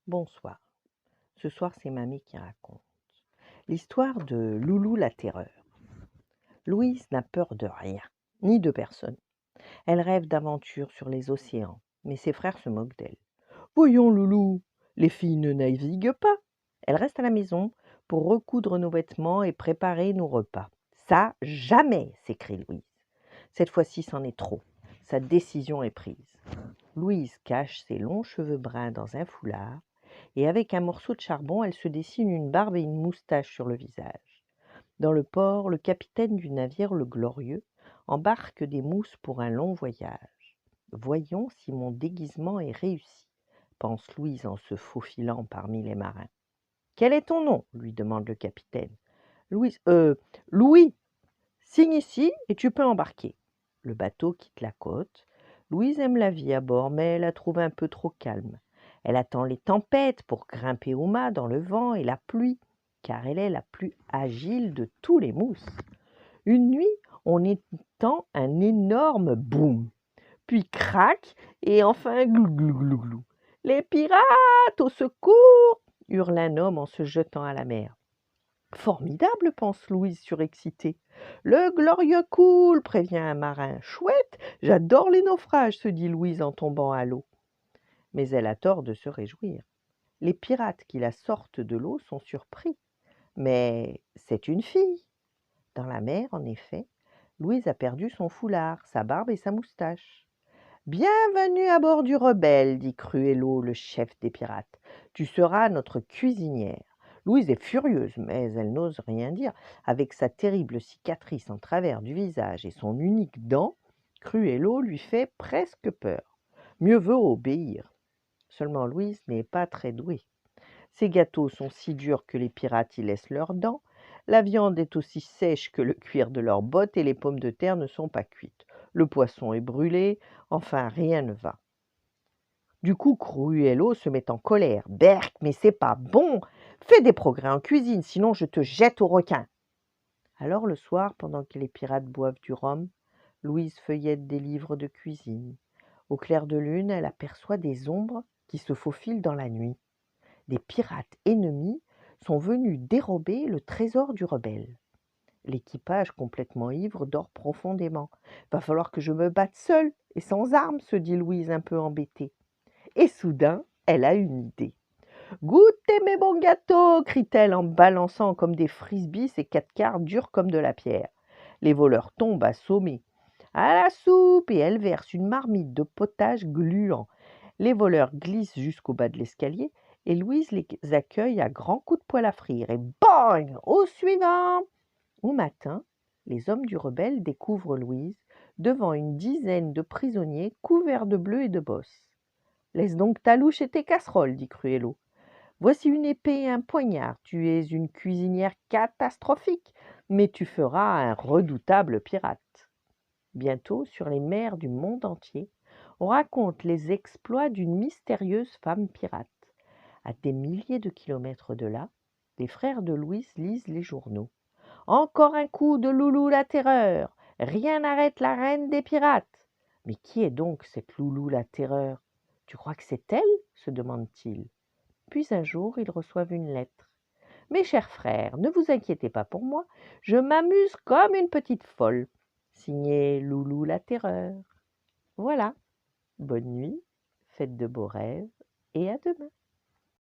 Bonsoir. Ce soir, c'est mamie qui raconte. L'histoire de Loulou la terreur. Louise n'a peur de rien, ni de personne. Elle rêve d'aventures sur les océans, mais ses frères se moquent d'elle. Voyons, Loulou, les filles ne naviguent pas. Elle reste à la maison pour recoudre nos vêtements et préparer nos repas. Ça, jamais, s'écrie Louise. Cette fois-ci, c'en est trop. Sa décision est prise. Louise cache ses longs cheveux bruns dans un foulard et avec un morceau de charbon, elle se dessine une barbe et une moustache sur le visage. Dans le port, le capitaine du navire, le Glorieux, embarque des mousses pour un long voyage. Voyons si mon déguisement est réussi, pense Louise en se faufilant parmi les marins. Quel est ton nom lui demande le capitaine. Louise, Louis, signe ici et tu peux embarquer. Le bateau quitte la côte. Louise aime la vie à bord, mais elle la trouve un peu trop calme. Elle attend les tempêtes pour grimper au mât dans le vent et la pluie, car elle est la plus agile de tous les mousses. Une nuit, on entend un énorme boum, puis crac, et enfin glou glou glou glou. Les pirates, au secours! Hurle un homme en se jetant à la mer. Formidable, pense Louise surexcitée. Le Glorieux coule, prévient un marin. Chouette, j'adore les naufrages, se dit Louise en tombant à l'eau. Mais elle a tort de se réjouir. Les pirates qui la sortent de l'eau sont surpris. Mais c'est une fille. Dans la mer, en effet, Louise a perdu son foulard, sa barbe et sa moustache. Bienvenue à bord du Rebelle, dit Cruello, le chef des pirates. Tu seras notre cuisinière. Louise est furieuse, mais elle n'ose rien dire. Avec sa terrible cicatrice en travers du visage et son unique dent, Cruello lui fait presque peur. Mieux vaut obéir. Seulement Louise n'est pas très douée. Ces gâteaux sont si durs que les pirates y laissent leurs dents, la viande est aussi sèche que le cuir de leurs bottes et les pommes de terre ne sont pas cuites. Le poisson est brûlé, enfin rien ne va. Du coup, Cruello se met en colère. « Berk, mais c'est pas bon! Fais des progrès en cuisine, sinon je te jette au requin !» Alors le soir, pendant que les pirates boivent du rhum, Louise feuillette des livres de cuisine. Au clair de lune, elle aperçoit des ombres qui se faufilent dans la nuit. Des pirates ennemis sont venus dérober le trésor du Rebelle. L'équipage, complètement ivre, dort profondément. Va falloir que je me batte seule et sans armes, se dit Louise un peu embêtée. Et soudain, elle a une idée. Goûtez mes bons gâteaux, crie-t-elle en balançant comme des frisbees ses 4 quarts durs comme de la pierre. Les voleurs tombent assommés. À la soupe, et elle verse une marmite de potage gluant. Les voleurs glissent jusqu'au bas de l'escalier et Louise les accueille à grands coups de poêle à frire. Et bang! Au suivant! Au matin, les hommes du Rebelle découvrent Louise devant une dizaine de prisonniers couverts de bleu et de bosses. « Laisse donc ta louche et tes casseroles, dit Cruello. Voici une épée et un poignard. Tu es une cuisinière catastrophique, mais tu feras un redoutable pirate. » Bientôt, sur les mers du monde entier, on raconte les exploits d'une mystérieuse femme pirate. À des milliers de kilomètres de là, les frères de Louise lisent les journaux. Encore un coup de Loulou la terreur. Rien n'arrête la reine des pirates. Mais qui est donc cette Loulou la terreur? Tu crois que c'est elle? Se demande-t-il. Puis un jour, ils reçoivent une lettre. Mes chers frères, ne vous inquiétez pas pour moi, je m'amuse comme une petite folle. Signé Loulou la terreur. Voilà. Bonne nuit, faites de beaux rêves et à demain.